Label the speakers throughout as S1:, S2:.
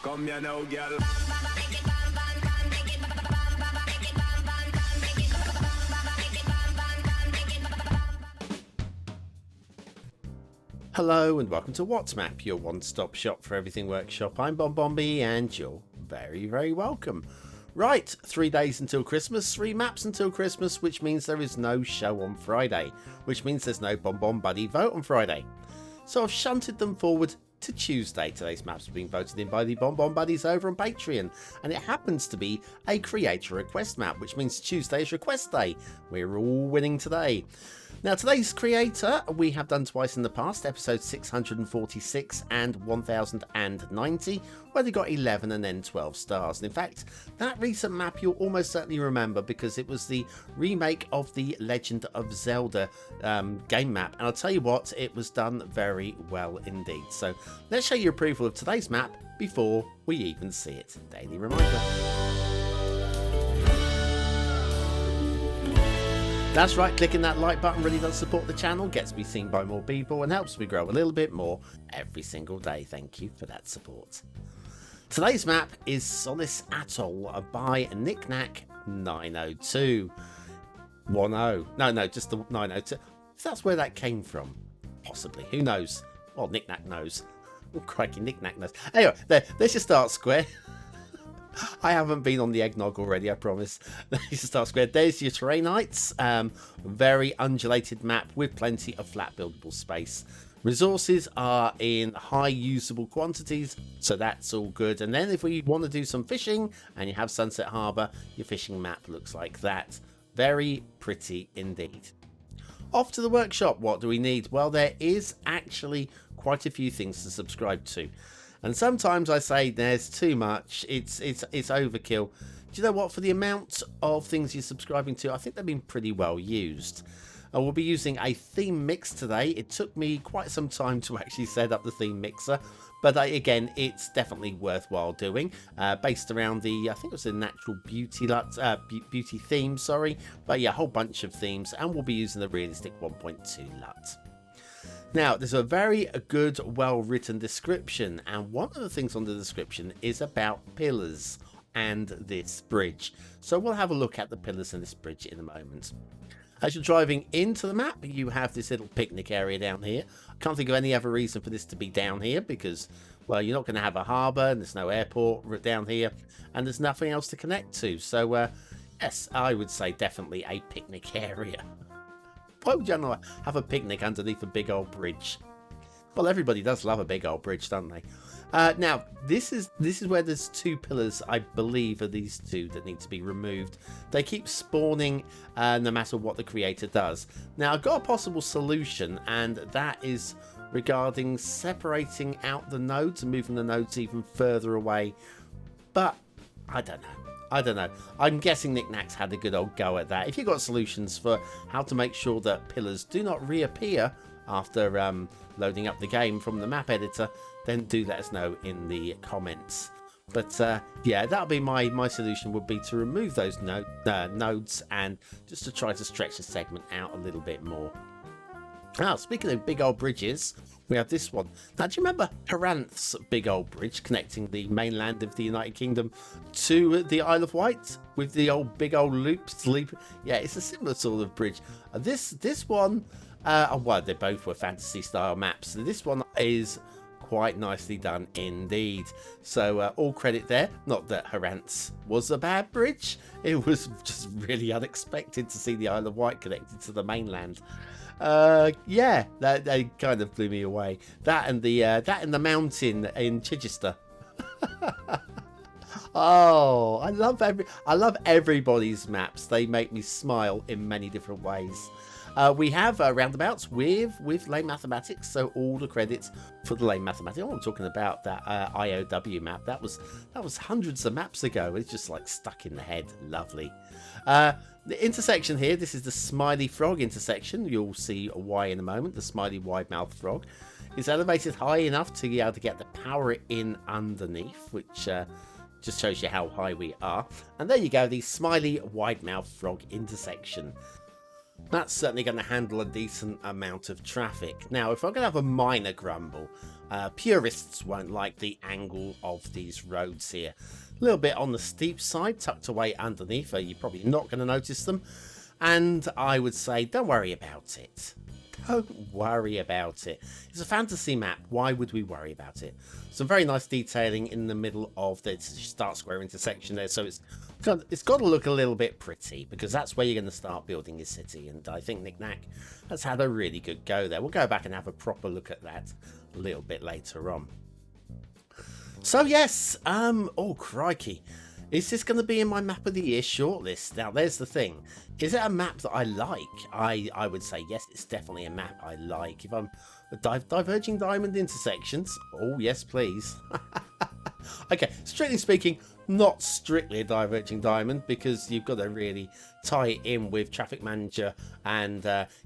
S1: Come here now, girl.
S2: Hello and welcome to WhatsMap, your one-stop shop for everything workshop. I'm BonBonB and you're very, very welcome. Right, 3 days until Christmas, 3 maps until Christmas, which means there is no show on Friday, which means there's no BonBonBuddy vote on Friday. So I've shunted them forward to Tuesday. Today's maps are being voted in by the BonBonBuddies over on Patreon, and it happens to be a creator request map, which means Tuesday's request day. We're all winning today. Now, today's creator we have done twice in the past, episode 646 and 1090, where they got 11 and then 12 stars. And in fact, that recent map you'll almost certainly remember because it was the remake of the Legend of Zelda game map. And I'll tell you what, it was done very well indeed. So let's show you approval of today's map before we even see it. Daily reminder. That's right, clicking that like button really does support the channel, gets me seen by more people and helps me grow a little bit more every single day. Thank you for that support. Today's map is Solace Atoll by Knickknack 902. 10. No, just the 902. If that's where that came from, possibly. Who knows? Well, Knickknack knows. Oh, crikey, Knickknack knows. Anyway, there's your start square. I haven't been on the eggnog already, I promise. Start square. There's your terrain heights. Very undulated map with plenty of flat buildable space. Resources are in high usable quantities, so that's all good. And then if we want to do some fishing and you have Sunset Harbour, your fishing map looks like that. Very pretty indeed. Off to the workshop. What do we need? Well, there is actually quite a few things to subscribe to. And sometimes I say there's too much, it's overkill. Do you know what? For the amount of things you're subscribing to, I think they've been pretty well used. We'll be using a theme mix today. It took me quite some time to actually set up the theme mixer, but again, it's definitely worthwhile doing. Based around the, I think it was the natural beauty beauty theme, sorry. But yeah, a whole bunch of themes, and we'll be using the realistic 1.2 LUT. Now, there's a very good, well-written description, and one of the things on the description is about pillars and this bridge. So we'll have a look at the pillars and this bridge in a moment. As you're driving into the map, you have this little picnic area down here. I can't think of any other reason for this to be down here because, well, you're not going to have a harbour, and there's no airport down here, and there's nothing else to connect to. So, yes, I would say definitely a picnic area. Why would you not have a picnic underneath a big old bridge? Well, everybody does love a big old bridge, don't they? Now, this is where there's 2 pillars, I believe, are these 2 that need to be removed. They keep spawning no matter what the creator does. Now, I've got a possible solution, and that is regarding separating out the nodes and moving the nodes even further away. But I don't know. I'm guessing Knickknack's had a good old go at that. If you've got solutions for how to make sure that pillars do not reappear after loading up the game from the map editor, then do let us know in the comments. But yeah, that'll be my solution, would be to remove those nodes and just to try to stretch the segment out a little bit more. Now, speaking of big old bridges, we have this one. Now, do you remember Haranth's big old bridge connecting the mainland of the United Kingdom to the Isle of Wight with the big old loops? Yeah, it's a similar sort of bridge. This one, well, they both were fantasy style maps. This one is quite nicely done indeed. So all credit there. Not that Haranth's was a bad bridge. It was just really unexpected to see the Isle of Wight connected to the mainland. Yeah, that kind of blew me away. That and the mountain in Chichester. Oh, I love everybody's maps. They make me smile in many different ways. We have roundabouts with lane mathematics, so all the credits for the lane mathematics. Oh, I'm talking about that IOW map. That was hundreds of maps ago. It's just like stuck in the head. Lovely. The intersection here, this is the Smiley Frog intersection. You'll see why in a moment. The Smiley Wide-Mouthed Frog is elevated high enough to be able to get the power in underneath, which just shows you how high we are. And there you go, the Smiley Wide-Mouthed Frog intersection. That's certainly going to handle a decent amount of traffic. Now, if I'm going to have a minor grumble, purists won't like the angle of these roads here. A little bit on the steep side, tucked away underneath, you're probably not going to notice them. And I would say, don't worry about it. Don't worry about it. It's a fantasy map. Why would we worry about it? Some very nice detailing in the middle of the start square intersection there. So it's got to look a little bit pretty, because that's where you're going to start building your city. And I think Nick Nack has had a really good go there. We'll go back and have a proper look at that a little bit later on. So yes, oh crikey. Is this going to be in my Map of the Year shortlist? Now, there's the thing. Is it a map that I like? I would say yes, it's definitely a map I like. If I'm diverging diamond intersections, oh yes, please. Okay, strictly speaking, not strictly a diverging diamond, because you've got to really tie it in with Traffic Manager and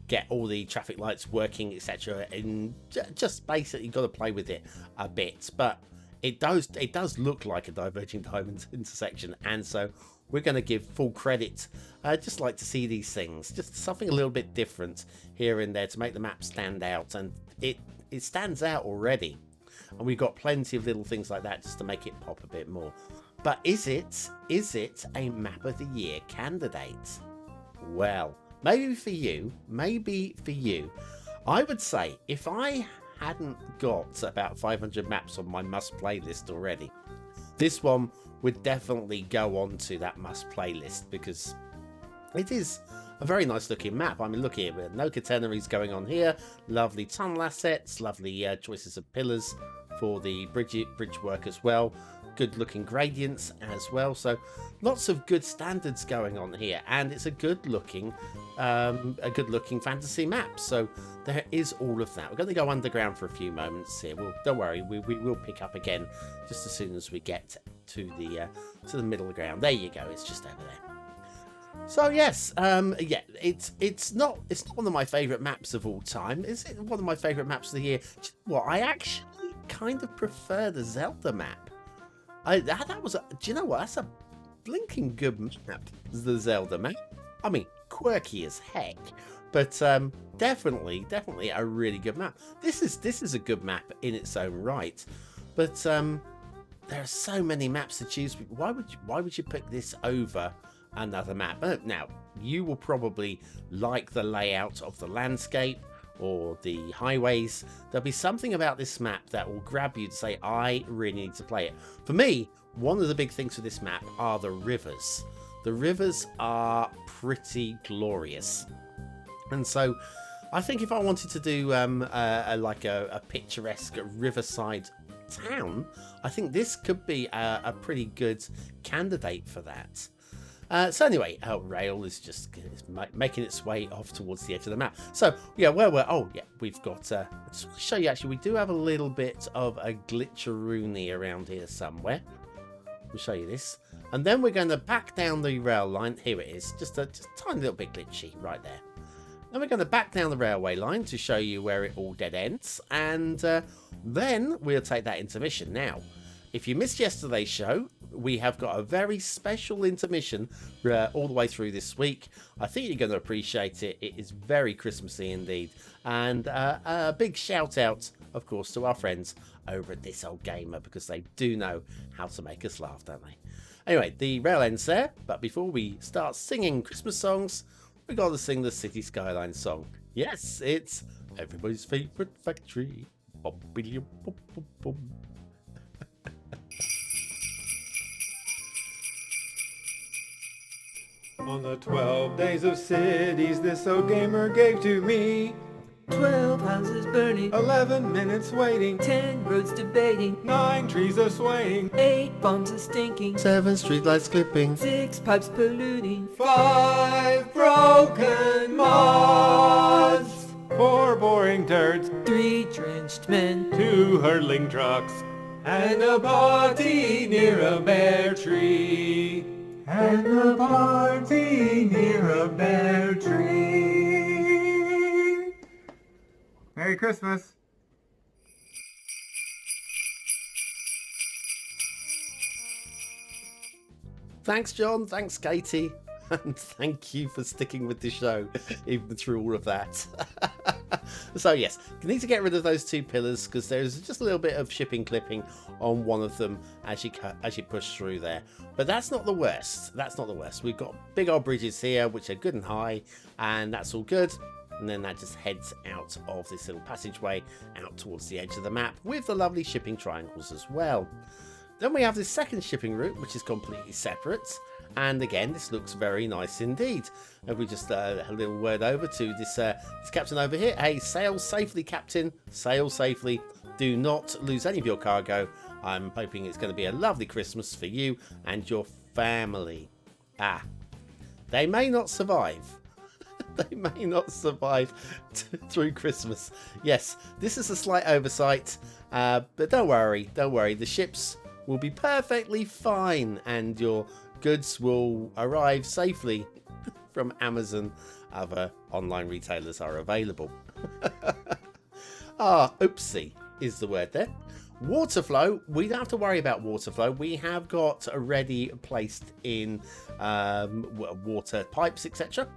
S2: get all the traffic lights working, etc. And just basically got to play with it a bit, but it does look like a diverging diamond intersection, and so we're going to give full credit. Just like to see these things, just something a little bit different here and there to make the map stand out, and it stands out already. And we've got plenty of little things like that just to make it pop a bit more. But is it a Map of the Year candidate? Well, maybe for you, I would say if I hadn't got about 500 maps on my must play list already, this one would definitely go on to that must play list, because it is a very nice looking map. I mean, look here, no catenaries going on here, lovely tunnel assets, lovely choices of pillars for the bridge work as well, good looking gradients as well, so lots of good standards going on here, and it's a good looking fantasy map. So there is all of that. We're going to go underground for a few moments here. Don't worry, we will pick up again just as soon as we get to the middle of the ground. There you go, it's just over there. So yes, yeah, it's not one of my favourite maps of all time. Is it one of my favourite maps of the year? Well, I actually kind of prefer the Zelda map. That was do you know what? That's a blinking good map, the Zelda map. I mean, quirky as heck, but definitely a really good map. This is a good map in its own right, but there are so many maps to choose. Why would you pick this over another map? Now, you will probably like the layout of the landscape or the highways. There'll be something about this map that will grab you to say, I really need to play it. For me, one of the big things for this map are the rivers. The rivers are pretty glorious, and so I think if I wanted to do a picturesque riverside town, I think this could be a pretty good candidate for that. So anyway, rail is just making its way off towards the edge of the map. So yeah, we've got. I just want to show you. Actually, we do have a little bit of a glitcheroony around here somewhere. I'll show you this, and then we're going to back down the rail line. Here it is, just a tiny little bit glitchy right there. Then we're going to back down the railway line to show you where it all dead ends, and then we'll take that intermission. Now, if you missed yesterday's show, we have got a very special intermission all the way through this week. I think you're going to appreciate it. It is very Christmassy indeed. And a big shout out, of course, to our friends over at This Old Gamer, because they do know how to make us laugh, don't they? Anyway, the rail ends there, but before we start singing Christmas songs, we got to sing the Cities Skylines song. Yes, it's everybody's favourite factory.
S1: On the 12 days of cities this old gamer gave to me,
S3: 12 houses burning,
S1: 11 minutes waiting,
S3: 10 roads debating,
S1: 9 trees a swaying,
S3: 8 bombs a stinking,
S2: 7 streetlights clipping,
S3: 6 pipes polluting,
S1: 5 broken mods, 4 boring turds,
S3: 3 drenched men,
S1: 2 hurtling trucks, and a party near a bare tree. And a party near a bare tree. Merry Christmas.
S2: Thanks, John. Thanks, Katie. And thank you for sticking with the show, even through all of that. So yes, you need to get rid of those 2 pillars because there's just a little bit of shipping clipping on one of them as you push through there. But that's not the worst. That's not the worst. We've got big old bridges here, which are good and high, and that's all good. And then that just heads out of this little passageway out towards the edge of the map with the lovely shipping triangles as well. Then we have this second shipping route, which is completely separate. And again, this looks very nice indeed. And we just a little word over to this captain over here. Hey, sail safely, captain. Sail safely. Do not lose any of your cargo. I'm hoping it's going to be a lovely Christmas for you and your family. Ah, they may not survive. They may not survive through Christmas. Yes, this is a slight oversight. But don't worry. The ships will be perfectly fine and your goods will arrive safely from Amazon. Other online retailers are available. Oopsie is the word there. Water flow, we don't have to worry about water flow. We have got already placed in water pipes, etc.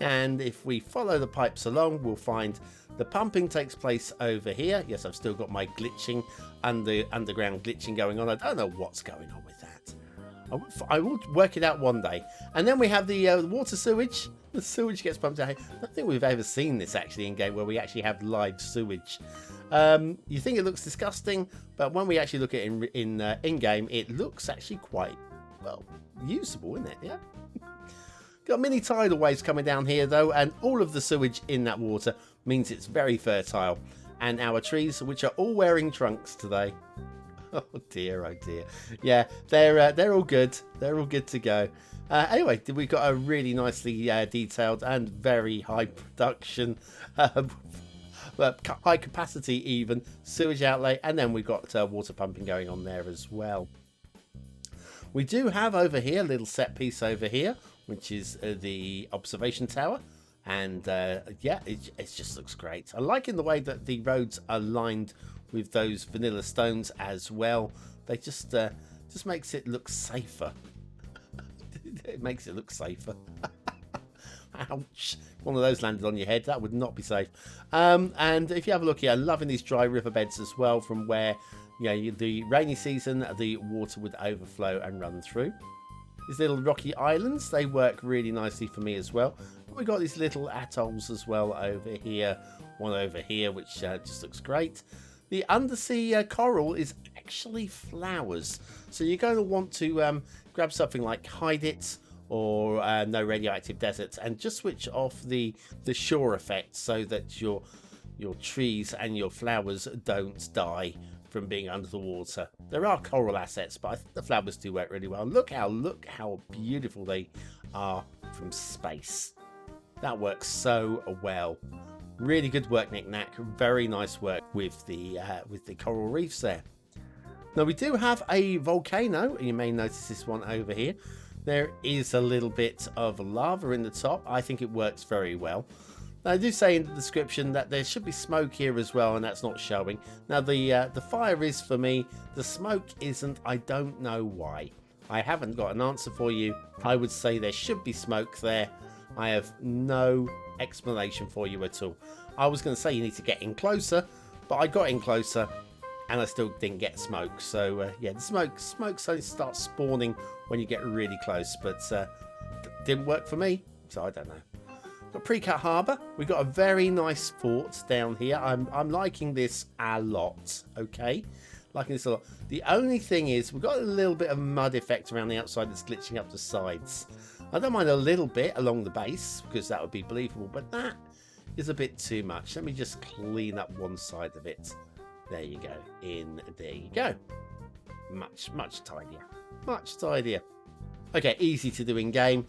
S2: And if we follow the pipes along, we'll find the pumping takes place over here. Yes, I've still got my glitching, underground glitching going on. I don't know what's going on with that. I will work it out one day. And then we have the water sewage. The sewage gets pumped out. I don't think we've ever seen this actually in game where we actually have live sewage. You think it looks disgusting, but when we actually look at it in game, it looks actually quite, well, usable, isn't it? Yeah. Got mini tidal waves coming down here though, and all of the sewage in that water means it's very fertile. And our trees, which are all wearing trunks today. Oh dear, oh dear. Yeah, they're all good. They're all good to go. Anyway, we've got a really nicely detailed and very high production, high capacity even sewage outlay, and then we've got water pumping going on there as well. We do have over here a little set piece over here, which is the observation tower. And yeah, it just looks great. I like in the way that the roads are lined with those vanilla stones as well. They just makes it look safer. It makes it look safer. Ouch. One of those landed on your head. That would not be safe. And if you have a look here, I'm loving these dry riverbeds as well, from where, you know, the rainy season, the water would overflow and run through. These little rocky islands, they work really nicely for me as well. We've got these little atolls as well over here. One over here, which just looks great. The undersea coral is actually flowers. So you're going to want to grab something like Hide It or No Radioactive Deserts and just switch off the shore effect so that your trees and your flowers don't die from being under the water. There are coral assets, but I think the flowers do work really well. Look how beautiful they are from space. That works so well. Really good work, Nick Knack. Very nice work with the coral reefs there. Now we do have a volcano. You may notice this one over here. There is a little bit of lava in the top. I think it works very well. Now, I do say in the description that there should be smoke here as well, and that's not showing. Now the fire is for me. The smoke isn't. I don't know why. I haven't got an answer for you. I would say there should be smoke there. I have no explanation for you at all. I was going to say you need to get in closer, but I got in closer and I still didn't get smoke. So yeah, the smoke only starts spawning when you get really close, but didn't work for me, so I don't know. Got Pre-Cut Harbour. We've got a very nice fort down here. I'm liking this a lot. Okay, liking this a lot. The only thing is we've got a little bit of mud effect around the outside that's glitching up the sides. I don't mind a little bit along the base because that would be believable, but that is a bit too much. Let me just clean up one side of it. There you go. There you go. Much tidier. Much tidier. Okay, easy to do in game.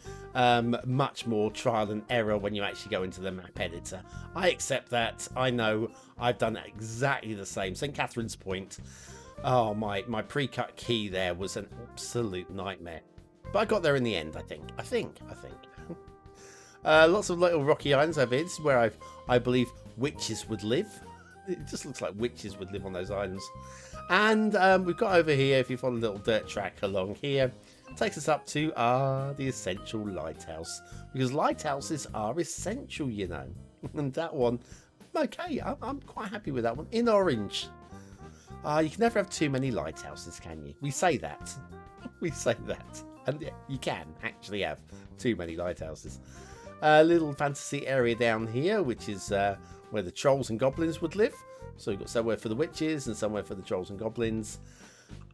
S2: Much more trial and error when you actually go into the map editor. I accept that. I know I've done exactly the same. St. Catherine's Point. Oh, my pre-cut key there was an absolute nightmare. But I got there in the end, I think. Lots of little rocky islands over here. This is where I believe witches would live. It just looks like witches would live on those islands. And we've got over here, if you follow a little dirt track along here, takes us up to the essential lighthouse. Because lighthouses are essential, you know. And that one, okay, I'm quite happy with that one. In orange. You can never have too many lighthouses, can you? We say that. We say that. And yeah, you can actually have too many lighthouses. A little fantasy area down here, which is where the trolls and goblins would live. So you've got somewhere for the witches and somewhere for the trolls and goblins.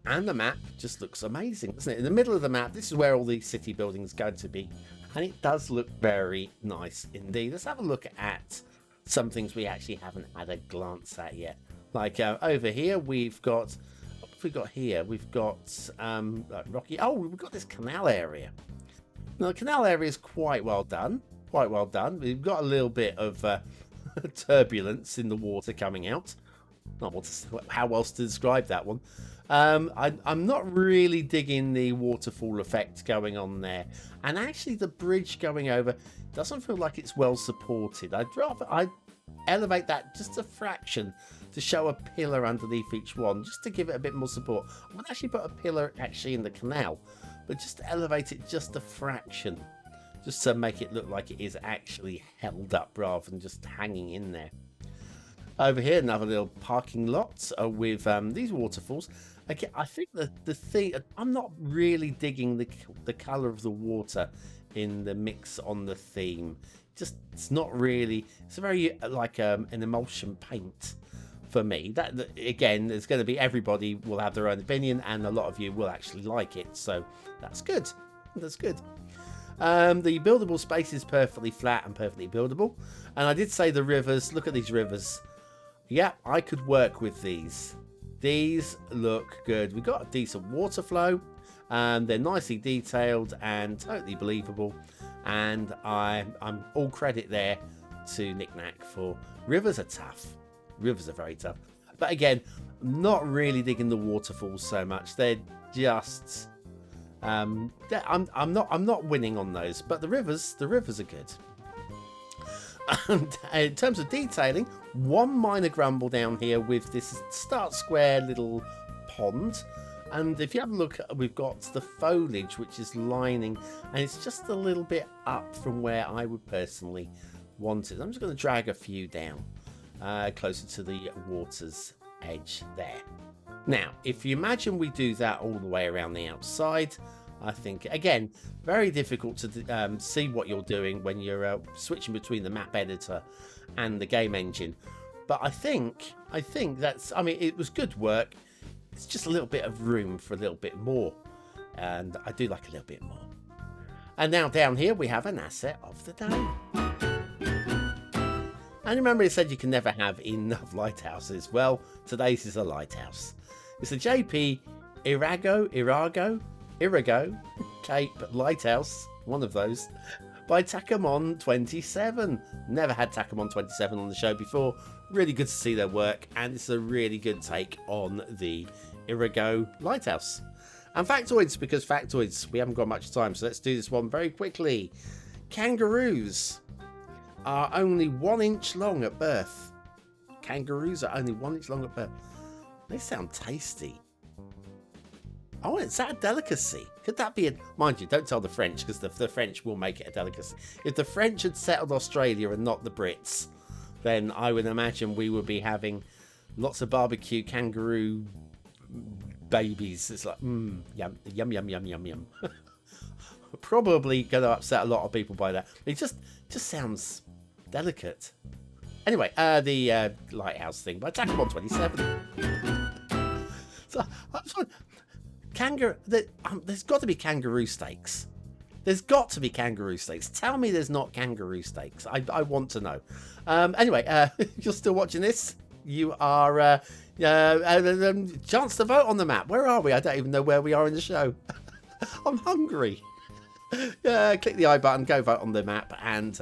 S2: And the map just looks amazing, doesn't it? In the middle of the map, this is where all the city buildings are going to be. And it does look very nice indeed. Let's have a look at some things we actually haven't had a glance at yet. Like over here, we've got... What have we got here? We've got rocky... Oh, we've got this canal area. Now, the canal area is quite well done. Quite well done. We've got a little bit of... turbulence in the water coming out. Not how else to describe that one. I'm not really digging the waterfall effect going on there, and actually the bridge going over doesn't feel like it's well supported. I'd elevate that just a fraction to show a pillar underneath each one, just to give it a bit more support. I would actually put a pillar actually in the canal, but just to elevate it just a fraction, just to make it look like it is actually held up rather than just hanging in there. Over here, another little parking lot with these waterfalls. Again, I think the thing, I'm not really digging the colour of the water in the mix on the theme. Just, it's not really, it's very like an emulsion paint for me. That again, there's going to be, everybody will have their own opinion, and a lot of you will actually like it. So that's good. That's good. The buildable space is perfectly flat and perfectly buildable. And I did say the rivers, look at these rivers. Yeah, I could work with these. These look good. We've got a decent water flow. They're nicely detailed and totally believable. And I'm all credit there to Nick Knack for rivers are tough. Rivers are very tough. But again, not really digging the waterfalls so much. They're just... I'm not winning on those, but the rivers are good. And in terms of detailing, one minor grumble down here with this start square little pond. And if you have a look, we've got the foliage which is lining, and it's just a little bit up from where I would personally want it. I'm just going to drag a few down closer to the water's edge there. Now, if you imagine we do that all the way around the outside, I think, again, very difficult to see what you're doing when you're switching between the map editor and the game engine. But I think that's, I mean, it was good work. It's just a little bit of room for a little bit more. And I do like a little bit more. And now down here, we have an asset of the day. And remember, it said you can never have enough lighthouses. Well, today's is a lighthouse. It's a JP Irago Cape Lighthouse, one of those, by Takamon 27. Never had Takamon 27 on the show before. Really good to see their work, and it's a really good take on the Irago Lighthouse. And factoids, because factoids, we haven't got much time, so let's do this one very quickly. Kangaroos are only 1 inch long at birth. Kangaroos are only 1 inch long at birth. They sound tasty. Oh, is that a delicacy? Could that be a... Mind you, don't tell the French, because the French will make it a delicacy. If the French had settled Australia and not the Brits, then I would imagine we would be having lots of barbecue kangaroo babies. It's like, yum, yum, yum, yum, yum, yum. Probably going to upset a lot of people by that. It just sounds delicate. Anyway, the lighthouse thing by Takamon 27. So, there's got to be kangaroo steaks. There's got to be kangaroo steaks. Tell me there's not kangaroo steaks. I want to know. Anyway, you're still watching this. You are chance to vote on the map. Where are we? I don't even know where we are in the show. I'm hungry. Click the I button, go vote on the map, and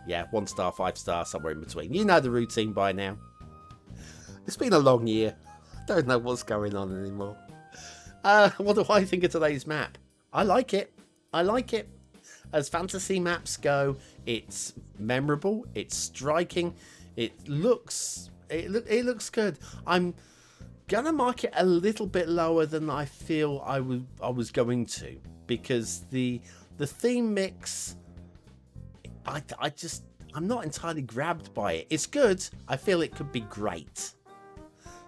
S2: yeah, 1 star, 5 star, somewhere in between. You know the routine by now. It's been a long year. I don't know what's going on anymore. What do I think of today's map? I like it. I like it. As fantasy maps go, it's memorable. It's striking. It looks good. gonna mark it a little bit lower than I feel I was going to, because the theme mix, I'm not entirely grabbed by it. It's good. I feel it could be great.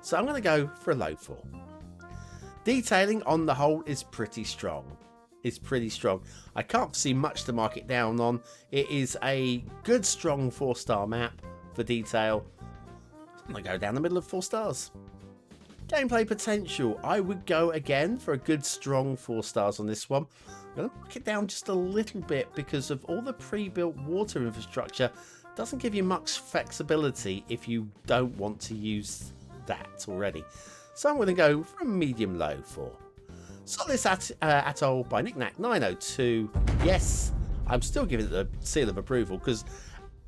S2: So I'm going to go for a low 4. Detailing on the whole is pretty strong. It's pretty strong. I can't see much to mark it down on. It is a good, strong 4-star map for detail. I'm going to go down the middle of 4 stars. Gameplay potential. I would go again for a good, strong 4 stars on this one. I'm going to mark it down just a little bit because of all the pre-built water infrastructure. Doesn't give you much flexibility if you don't want to use that already. So I'm going to go for a medium low 4. Solace Atoll by Knickknack902. Yes, I'm still giving it the seal of approval, because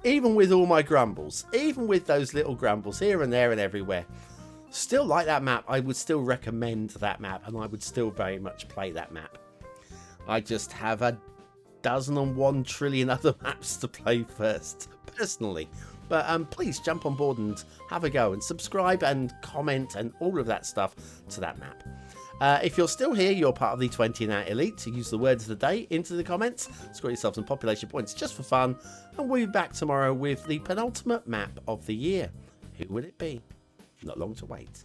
S2: even with all my grumbles, even with those little grumbles here and there and everywhere, still like that map. I would still recommend that map, and I would still very much play that map. I just have a 1,001 trillion other maps to play first, personally. But please jump on board and have a go, and subscribe and comment and all of that stuff to that map. If you're still here, you're part of the 20 and out elite. To use the words of the day into the comments, score yourself some population points just for fun, and we'll be back tomorrow with the penultimate map of the year. Who will it be? Not long to wait.